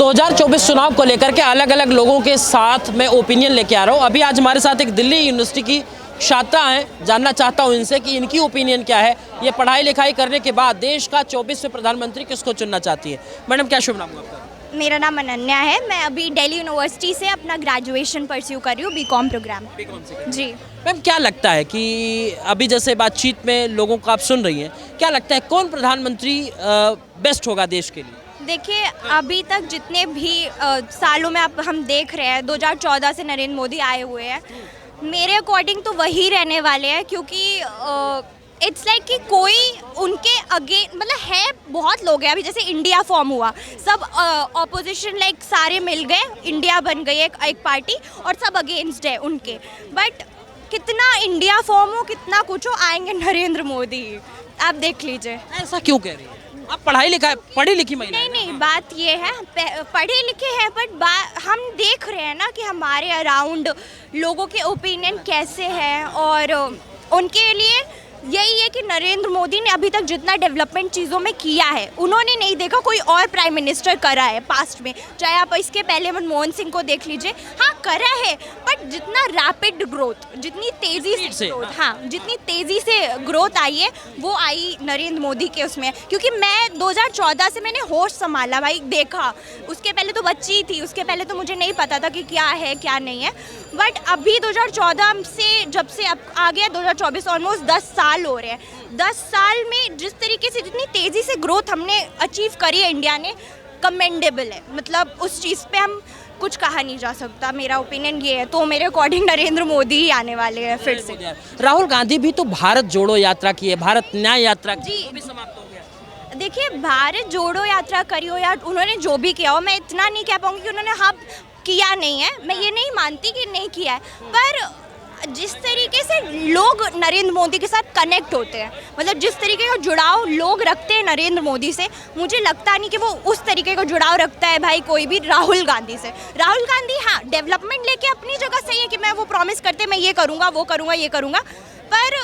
2024 चुनाव को लेकर के अलग अलग लोगों के साथ मैं ओपिनियन लेके आ रहा हूँ। अभी आज हमारे साथ एक दिल्ली यूनिवर्सिटी की छात्रा हैं, जानना चाहता हूँ इनसे कि इनकी ओपिनियन क्या है। ये पढ़ाई लिखाई करने के बाद देश का 24वें प्रधानमंत्री किसको चुनना चाहती है। मैडम क्या शुभ नाम है आपका? मेरा नाम अनन्या है। मैं अभी दिल्ली यूनिवर्सिटी से अपना ग्रेजुएशन परस्यू कर रही हूँ, बीकॉम प्रोग्राम। जी मैम क्या लगता है कि अभी जैसे बातचीत में लोगों को आप सुन रही हैं, क्या लगता है कौन प्रधानमंत्री बेस्ट होगा देश के लिए? देखिए, अभी तक जितने भी सालों में हम देख रहे हैं, 2014 से नरेंद्र मोदी आए हुए हैं, मेरे अकॉर्डिंग तो वही रहने वाले हैं। क्योंकि इट्स लाइक कि कोई उनके अगेंस्ट, मतलब है बहुत लोग हैं। अभी जैसे इंडिया फॉर्म हुआ, सब ऑपोजिशन लाइक सारे मिल गए, इंडिया बन गई एक पार्टी और सब अगेंस्ट है उनके। बट कितना इंडिया फॉर्म हो, कितना कुछ हो, आएंगे नरेंद्र मोदी। आप देख लीजिए। ऐसा क्यों कह रही है? आप पढ़ी लिखी महिला नहीं नहीं, बात ये है, पढ़े लिखे हैं, बट हम देख रहे हैं ना कि हमारे अराउंड लोगों के ओपिनियन कैसे हैं। और उनके लिए यही है कि नरेंद्र मोदी ने अभी तक जितना डेवलपमेंट चीज़ों में किया है, उन्होंने नहीं देखा कोई और प्राइम मिनिस्टर करा है पास्ट में। चाहे आप इसके पहले मनमोहन सिंह को देख लीजिए, हाँ करा है, बट जितना रैपिड ग्रोथ, जितनी तेज़ी से ग्रोथ, हाँ जितनी तेज़ी से ग्रोथ आई है, वो आई नरेंद्र मोदी के उसमें। क्योंकि मैं 2014 से मैंने होश संभाला भाई, देखा। उसके पहले तो बच्ची थी, उसके पहले तो मुझे नहीं पता था कि क्या है क्या नहीं है। बट अभी 2014 से जब से अब आ गया 2024, ऑलमोस्ट 10 साल हो रहे हैं। 10 साल में जिस तरीके से, जितनी तेज़ी से ग्रोथ हमने अचीव करी है इंडिया ने, कमेंडेबल है। मतलब उस चीज़ पे हम कुछ कहा नहीं जा सकता। मेरा ओपिनियन ये है, तो मेरे अकॉर्डिंग नरेंद्र मोदी ही आने वाले हैं फिर से। राहुल गांधी भी तो भारत जोड़ो यात्रा की है, भारत न्याय यात्रा की, जी। वो भी समाप्त हो गया। देखिए, भारत जोड़ो यात्रा करी हो या उन्होंने जो भी किया हो, मैं इतना नहीं कह पाऊँगी कि उन्होंने हाँ किया नहीं है। मैं ये नहीं मानती कि नहीं किया है, पर जिस तरीके से लोग नरेंद्र मोदी के साथ कनेक्ट होते हैं, मतलब जिस तरीके का जुड़ाव लोग रखते हैं नरेंद्र मोदी से, मुझे लगता नहीं कि वो उस तरीके का जुड़ाव रखता है भाई कोई भी राहुल गांधी से। राहुल गांधी हाँ डेवलपमेंट लेके अपनी जगह सही है कि मैं वो प्रॉमिस करते मैं ये करूँगा, वो करूँगा, ये करूँगा, पर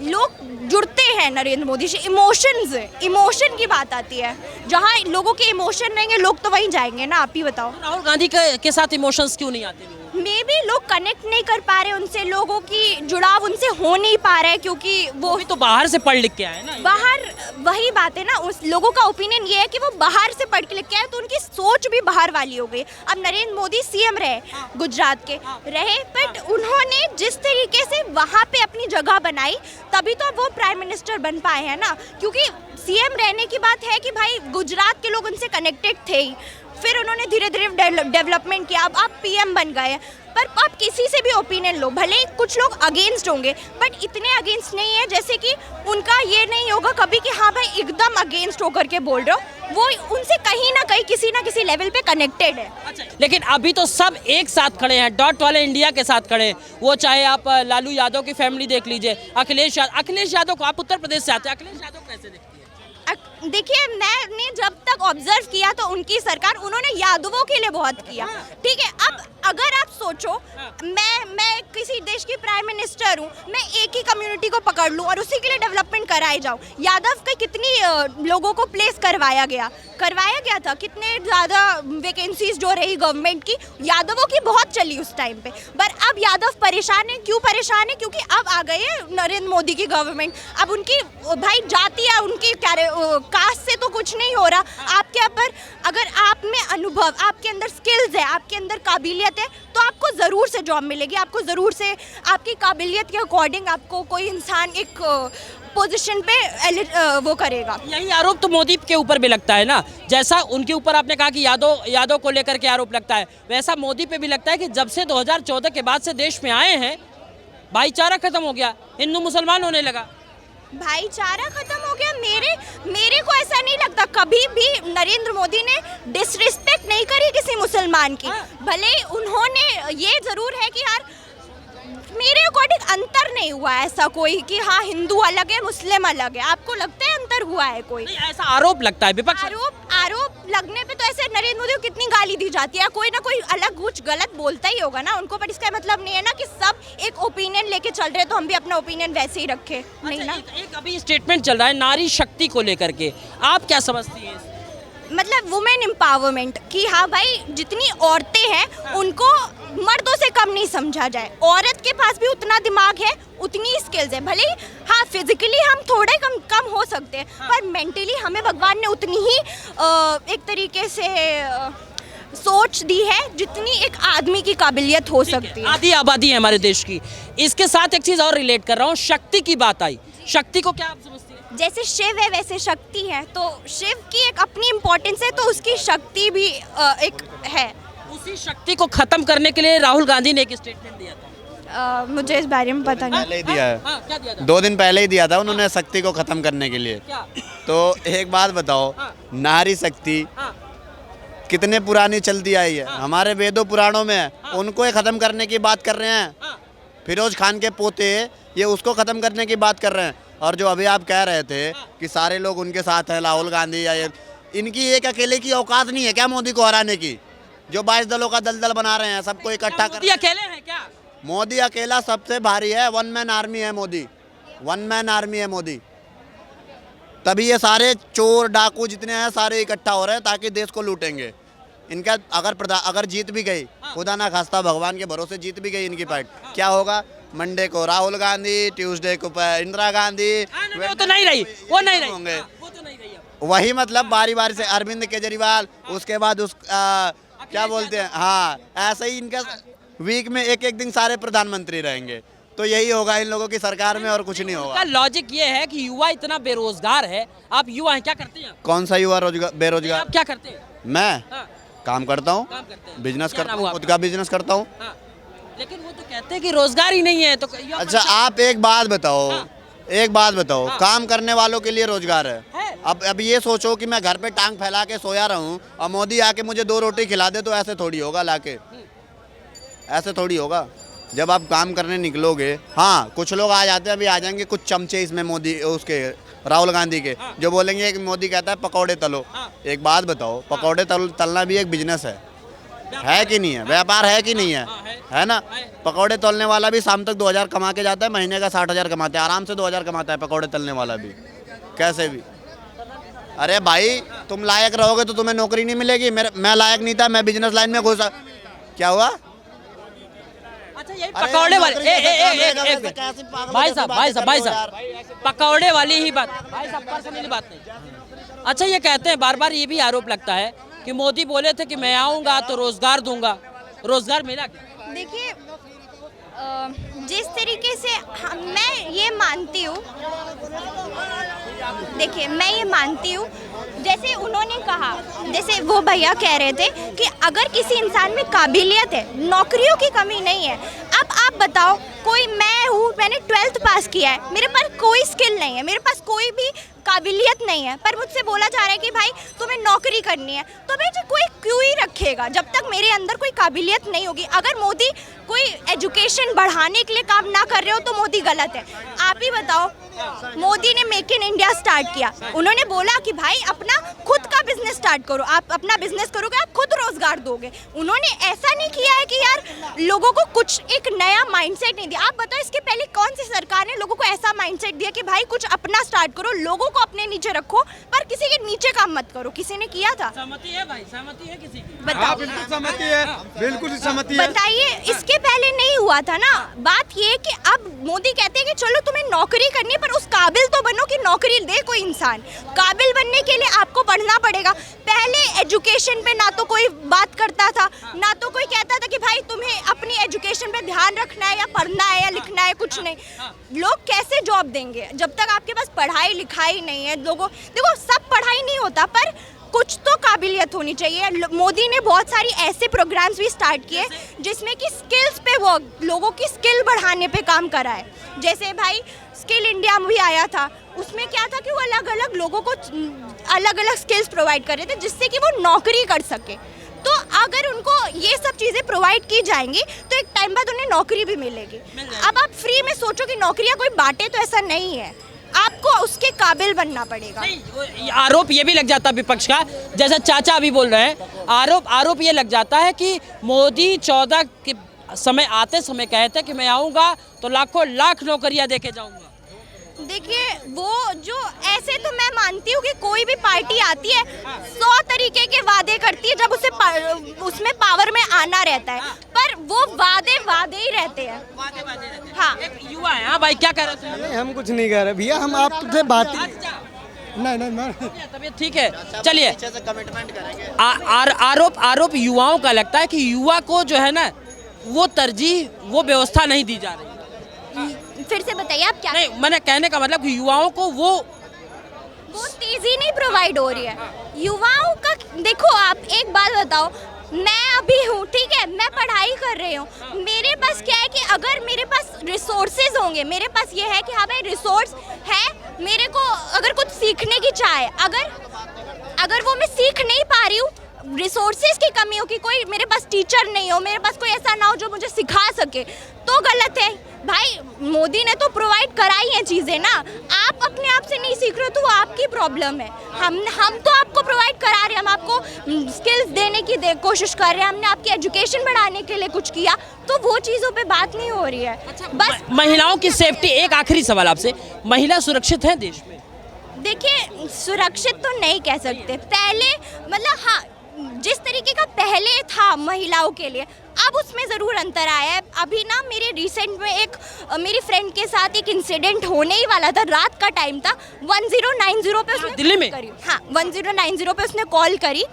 लोग जुड़ते हैं नरेंद्र मोदी से। इमोशन की बात आती है, जहाँ लोगों के इमोशन रहेंगे लोग तो वहीं जाएंगे ना। आप ही बताओ। राहुल गांधी के साथ इमोशंस क्यों नहीं आते? मे बी लोग कनेक्ट नहीं कर पा रहे उनसे, लोगों की जुड़ाव उनसे हो नहीं पा रहा है, क्योंकि वो भी तो बाहर से पढ़ लिख के आए ना। बाहर, वही बात है ना, उस लोगों का ओपिनियन ये है कि वो बाहर से पढ़ के लिख के आए, तो उनकी सोच भी बाहर वाली हो गई। अब नरेंद्र मोदी सीएम रहे, गुजरात के रहे, बट उन्होंने जिस तरीके से वहाँ पे अपनी जगह बनाई, तभी तो वो प्राइम मिनिस्टर बन पाए हैं ना। क्योंकि सीएम रहने की बात है कि भाई गुजरात के लोग उनसे कनेक्टेड थे ही, फिर उन्होंने धीरे धीरे डेवलपमेंट किया, अब आप पीएम बन गए। पर आप किसी से भी ओपिनियन लो, भले कुछ लोग अगेंस्ट होंगे, बट इतने अगेंस्ट नहीं है जैसे कि उनका ये नहीं होगा कभी कि हाँ भाई एकदम अगेंस्ट होकर के बोल रहे हो। वो उनसे कहीं ना कहीं किसी ना किसी लेवल पे कनेक्टेड है। अच्छा, लेकिन अभी तो सब एक साथ खड़े हैं, डॉट वाले इंडिया के साथ खड़े हैं। वो चाहे आप लालू यादव की फैमिली देख लीजिए, अखिलेश यादव को, आप उत्तर प्रदेश से आते हैं, अखिलेश यादव कैसे देखती है? देखिए, मैंने जब तक ऑब्जर्व किया तो उनकी सरकार, उन्होंने यादवों के लिए बहुत किया, ठीक है। अब अगर आप सोचो, मैं किसी देश की प्राइम मिनिस्टर हूँ, मैं एक ही कम्युनिटी को पकड़ लूँ और उसी के लिए डेवलपमेंट कराए जाऊँ। यादव के कितनी लोगों को प्लेस करवाया गया था, कितने ज़्यादा वैकेंसीज जो रही गवर्नमेंट की, यादवों की बहुत चली उस टाइम पे। पर अब यादव परेशान है। क्यों परेशान है? क्योंकि अब आ गए नरेंद्र मोदी की गवर्नमेंट। अब उनकी भाई जाति है, उनकी कास्ट से तो कुछ नहीं हो रहा। आपके ऊपर अगर आप में अनुभव, आपके अंदर स्किल्स है, आपके अंदर काबिलियत है, तो आपको ज़रूर से जॉब मिलेगी। आपको ज़रूर से आपकी काबिलियत के अकॉर्डिंग आपको कोई इंसान एक पोजीशन पे वो करेगा। यही आरोप तो मोदी के ऊपर भी लगता है ना। जैसा उनके ऊपर आपने कहा कि यादव को लेकर के आरोप लगता है, वैसा मोदी पे भी लगता है कि जब से 2014 के बाद से देश में आए हैं, भाईचारा खत्म हो गया, हिंदू मुसलमान होने लगा। भाईचारा खत्म हो गया? मेरे को ऐसा नहीं लगता। कभी भी नरेंद्र मोदी ने डिसरिस्पेक्ट नहीं करी किसी मुसलमान की। भले उन्होंने, ये जरूर है कि यार मेरे अकॉर्डिंग अंतर नहीं हुआ ऐसा कोई कि हाँ हिंदू अलग है मुस्लिम अलग है। आपको लगता है अंतर हुआ है कोई? नहीं, ऐसा आरोप लगता है विपक्ष। आरोप लगने पे तो ऐसे नरेंद्र मोदी को कितनी गाली दी जाती है, कोई ना कोई अलग कुछ गलत बोलता ही होगा ना उनको। पर इसका मतलब नहीं है ना कि सब एक ओपिनियन लेके चल रहे तो हम भी अपना ओपिनियन वैसे ही रखें। नहीं ना। एक अभी स्टेटमेंट चल रहा है नारी शक्ति को लेकर के, आप क्या समझती हैं? मतलब वुमेन एम्पावरमेंट कि हाँ भाई जितनी औरतें हैं उनको मर्दों से कम नहीं समझा जाए। औरत के पास भी उतना दिमाग है, उतनी स्किल्स है। भले ही हाँ फिजिकली हम थोड़े कम हो सकते हैं, पर मेंटली हमें भगवान ने उतनी ही एक तरीके से सोच दी है जितनी एक आदमी की काबिलियत हो सकती है। आधी आबादी है हमारे देश की। इसके साथ एक चीज और रिलेट कर रहा हूँ, शक्ति की बात आई। शक्ति को क्या आप समझती हैं? जैसे शिव है वैसे शक्ति है, तो शिव की एक अपनी इम्पोर्टेंस है, तो उसकी शक्ति भी एक है। उसी शक्ति को खत्म करने के लिए राहुल गांधी ने एक स्टेटमेंट दिया था। मुझे इस बारे में पता नहीं। पहले ही दिया है। हाँ, क्या दिया था? 2 दिन पहले ही दिया था उन्होंने शक्ति को खत्म करने के लिए। क्या? तो एक बात बताओ, हाँ। नारी शक्ति हाँ, कितने पुरानी चलती आई है, हमारे वेदों पुराणों में है। उनको ही खत्म करने की बात कर रहे हैं। हाँ। फिरोज खान के पोते ये उसको खत्म करने की बात कर रहे हैं। और जो अभी आप कह रहे थे कि सारे लोग उनके साथ हैं, राहुल गांधी या ये, इनकी एक अकेले की औकात नहीं है क्या मोदी को हराने की? जो 22 दलों का दलदल बना रहे हैं, सबको इकट्ठा कर। मोदी अकेले हैं क्या? मोदी अकेला सबसे भारी है। 1 मैन आर्मी है मोदी, 1 मैन आर्मी है मोदी। तभी ये सारे चोर डाकू जितने हैं सारे इकट्ठा हो रहे हैं ताकि देश को लूटेंगे। इनका अगर जीत भी गई, खुदा ना खास्ता भगवान के भरोसे जीत भी गई इनकी पार्टी, क्या होगा? मंडे को राहुल गांधी, ट्यूसडे को इंदिरा गांधी, वो तो नहीं रही, वो नहीं रही होंगे। वो तो नहीं रही अब। वही मतलब बारी बारी से अरविंद केजरीवाल, उसके बाद क्या बोलते हैं, हाँ ऐसे ही इनका वीक में एक दिन सारे प्रधानमंत्री रहेंगे। तो यही होगा इन लोगों की सरकार में और कुछ नहीं होगा। लॉजिक ये है कि युवा इतना बेरोजगार है। आप युवा हैं, क्या करते हैं? कौन सा युवा बेरोजगार? आप क्या करते हैं? मैं हाँ, काम करता हूँ, काम करते हैं। बिजनेस क्या करता नाम हूँ, हुआ खुद आपका? का बिजनेस करता हूँ। हाँ, लेकिन वो तो कहते हैं कि रोजगार ही नहीं है, तो युवा अच्छा आप एक बात बताओ, एक बात बताओ, हाँ। काम करने वालों के लिए रोजगार है। है। अब ये सोचो कि मैं घर पे टांग फैला के सोया रहूं और मोदी आके मुझे 2 रोटी खिला दे, तो ऐसे थोड़ी होगा लाके, ऐसे थोड़ी होगा। जब आप काम करने निकलोगे, हाँ कुछ लोग आ जाते हैं, अभी आ जाएंगे कुछ चमचे इसमें मोदी उसके राहुल गांधी के, जो बोलेंगे कि मोदी कहता है पकौड़े तलो। एक बात बताओ, पकौड़े तलना भी एक बिजनेस है कि नहीं है? व्यापार है कि नहीं है ना? पकौड़े तलने वाला भी शाम तक 2000 कमा के जाता है, महीने का 60,000 कमाता है, आराम से 2000 कमाता है पकौड़े तलने वाला भी, कैसे भी। अरे भाई तुम लायक रहोगे तो तुम्हें नौकरी नहीं मिलेगी। मैं लायक नहीं था, मैं बिजनेस लाइन में घुसा, क्या हुआ? अच्छा यही पकौड़े वाले भाई साहब पकौड़े वाली ही बात, भाई साहब पर्सनली बात नहीं। अच्छा ये कहते हैं, बार बार ये भी आरोप लगता है कि मोदी बोले थे कि मैं आऊंगा तो रोजगार दूंगा, रोजगार मिला क्या? देखिए जिस तरीके से मैं ये मानती हूँ, देखिए मैं ये मानती हूँ, जैसे उन्होंने कहा, जैसे वो भैया कह रहे थे कि अगर किसी इंसान में काबिलियत है, नौकरियों की कमी नहीं है। अब आप बताओ, कोई मैं हूँ, मैंने 12th पास किया है, मेरे पास कोई स्किल नहीं है, मेरे पास कोई भी काबिलियत नहीं है, पर मुझसे बोला जा रहा है कि भाई तुम्हें नौकरी करनी है, तो मुझे कोई क्यों ही रखेगा जब तक मेरे अंदर कोई काबिलियत नहीं होगी। अगर मोदी कोई एजुकेशन बढ़ाने के लिए काम ना कर रहे हो तो मोदी गलत है। आप ही बताओ, मोदी ने मेक इन इंडिया स्टार्ट किया, उन्होंने बोला कि भाई अपना खुद का बिजनेस स्टार्ट करो, आप अपना बिजनेस करोगे आप खुद रोजगार दोगे। उन्होंने ऐसा नहीं किया है कि यार लोगों को कुछ एक नया माइंडसेट नहीं दिया। आप बताओ इसके पहले कौन सी सरकार ने लोगों को ऐसा माइंडसेट दिया कि भाई कुछ अपना स्टार्ट करो, लोगों को अपने नीचे रखो, पर किसी के नीचे काम मत करो? किसी ने किया था? सहमति है भाई, सहमति है किसी की? बताओ, बिल्कुल सहमति है, बिल्कुल सहमति है। बताइए, इसके पहले नहीं हुआ था ना। बात ये है कि अब मोदी कहते हैं कि चलो तुम्हें नौकरी करनी है, पर उस काबिल तो बनो कि नौकरी दे कोई इंसान। काबिल बनने के लिए आपको पढ़ना पड़ेगा। पहले एजुकेशन पे ना तो कोई बात करता था, ना तो कोई कहता था कि भाई तुम्हें अपनी एजुकेशन पे ध्यान रखना है या पढ़ना है या लिखना है, कुछ नहीं। लोग कैसे जॉब देंगे जब तक आपके पास पढ़ाई लिखाई नहीं है? लोगों देखो, सब पढ़ाई नहीं होता, पर कुछ तो काबिलियत होनी चाहिए। मोदी ने बहुत सारी ऐसे प्रोग्राम्स भी स्टार्ट किए जिसमें कि स्किल्स पे वर्क, लोगों की स्किल बढ़ाने पे काम करा है। जैसे भाई स्किल इंडिया भी आया था, उसमें क्या था कि वो अलग अलग लोगों को अलग अलग स्किल्स प्रोवाइड कर रहे थे जिससे कि वो नौकरी कर सके। तो अगर उनको ये सब चीज़ें प्रोवाइड की जाएंगी तो एक टाइम बाद उन्हें नौकरी भी मिलेगी। अब आप फ्री में सोचो कि नौकरियाँ कोई बांटे, तो ऐसा नहीं है, आपको उसके काबिल बनना पड़ेगा। नहीं, आरोप ये भी लग जाता है विपक्ष का, जैसा चाचा अभी बोल रहे हैं, आरोप ये लग जाता है कि मोदी 14 के समय आते समय कहते कि मैं आऊँगा तो लाखों लाख नौकरियाँ दे के जाऊँगा। देखिए वो जो ऐसे तो मैं मानती हूँ कि कोई भी पार्टी आती है 100 तरीके के वादे करती है जब उसमें पावर में आना रहता है, पर वो वादे ही रहते हैं। हाँ एक युवा है। हाँ भाई क्या कह रहे थे? नहीं हम कुछ नहीं कह रहे भैया, हम आपसे बात नहीं मैं तबीयत ठीक है, चलिए। अच्छे से कमिटमेंट करेंगे। आरोप युवाओं का लगता है कि युवा को जो है ना वो तरजीह, वो व्यवस्था नहीं दी जा रही। फिर से बताइए आप क्या? नहीं, मैंने कहने का मतलब कि युवाओं को वो तेजी नहीं प्रोवाइड हो रही है युवाओं का। देखो आप एक बात बताओ, मैं अभी हूँ ठीक है, मैं पढ़ाई कर रही हूँ, मेरे पास क्या है कि अगर मेरे पास रिसोर्सेज होंगे, मेरे पास ये है कि हाँ भाई रिसोर्स है, मेरे को अगर कुछ सीखने की चाह है, अगर वो मैं सीख नहीं पा रही हूँ, रिसोर्सेज की कमी हो कि कोई मेरे पास टीचर नहीं हो, मेरे पास कोई ऐसा ना हो जो मुझे सिखा सके, तो गलत है भाई। मोदी ने तो प्रोवाइड कराई हैं चीज़ें ना, आप अपने आप से नहीं सीख रहे हो तो वो आपकी प्रॉब्लम है। हम तो आपको प्रोवाइड करा रहे हैं, हम आपको स्किल्स देने की कोशिश कर रहे हैं, हमने आपकी एजुकेशन बढ़ाने के लिए कुछ किया, तो वो चीज़ों पे बात नहीं हो रही है। बस महिलाओं की सेफ्टी, एक आखिरी सवाल आपसे, महिला सुरक्षित है देश में? देखिए सुरक्षित तो नहीं कह सकते, पहले मतलब हाँ जिस तरीके का पहले था महिलाओं के लिए, अब उसमें ज़रूर अंतर आया है। अभी ना मेरे रिसेंट में मेरी फ्रेंड के साथ एक इंसिडेंट होने ही वाला था, रात का टाइम था, 1090 पे उसने दिल्ली में? करी। हाँ 1090 पे उसने कॉल करी,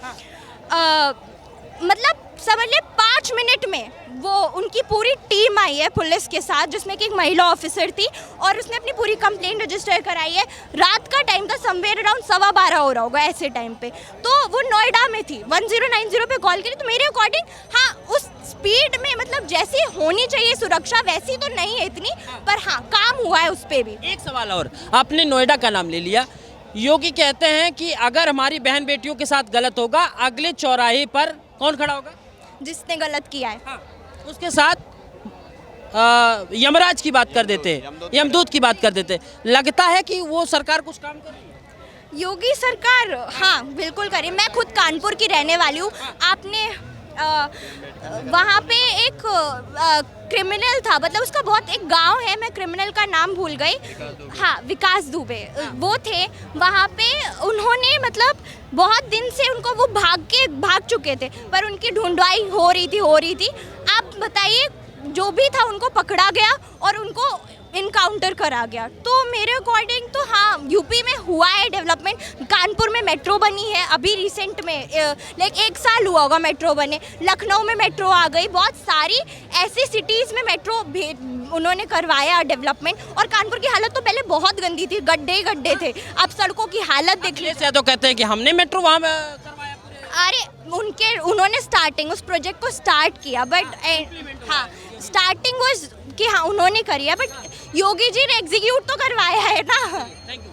मतलब समझ ले 5 मिनट में वो उनकी पूरी टीम आई है पुलिस के साथ, जिसमें कि एक महिला ऑफिसर थी, और उसने अपनी पूरी कंप्लेंट रजिस्टर कराई है। रात का टाइम था, समवेयर अराउंड 12:15 हो रहा होगा ऐसे टाइम पे, तो वो नोएडा में थी, 1090 पे कॉल करी। तो मेरे अकॉर्डिंग हाँ उस स्पीड में मतलब जैसी होनी चाहिए सुरक्षा वैसी तो नहीं है इतनी, पर हाँ काम हुआ है उस पर भी। एक सवाल और, आपने नोएडा का नाम ले लिया, योगी कहते हैं कि अगर हमारी बहन बेटियों के साथ गलत होगा, अगले चौराहे पर कौन खड़ा होगा? जिसने गलत किया है। हाँ, उसके साथ यमराज की बात कर देते हैं, यमदूत की बात कर देते हैं। लगता है कि वो सरकार कुछ काम कर रही है? योगी सरकार हाँ बिल्कुल करी। मैं खुद कानपुर की रहने वाली हूँ। आपने वहाँ पे एक क्रिमिनल था, मतलब उसका बहुत एक गांव है, मैं क्रिमिनल का नाम भूल गई, हाँ विकास दुबे वो थे वहाँ पे। उन्होंने मतलब बहुत दिन से उनको वो भाग चुके थे, पर उनकी ढूंढवाई हो रही थी। आप बताइए, जो भी था उनको पकड़ा गया और उनको इनकाउंटर करा गया। तो मेरे अकॉर्डिंग तो हाँ यूपी में हुआ है डेवलपमेंट। कानपुर में मेट्रो बनी है अभी रिसेंट में, लाइक 1 साल हुआ होगा मेट्रो बने। लखनऊ में मेट्रो आ गई, बहुत सारी ऐसी सिटीज़ में मेट्रो उन्होंने करवाया डेवलपमेंट। और कानपुर की हालत तो पहले बहुत गंदी थी, गड्ढे थे, अब सड़कों की हालत देख लीजिए। तो कहते हैं कि हमने मेट्रो वहाँ करवाया। अरे उन्होंने स्टार्टिंग उस प्रोजेक्ट को स्टार्ट किया, बट हाँ स्टार्टिंग वाज कि हाँ उन्होंने करी है, बट योगी जी ने एग्जीक्यूट तो करवाया है ना। Thank you.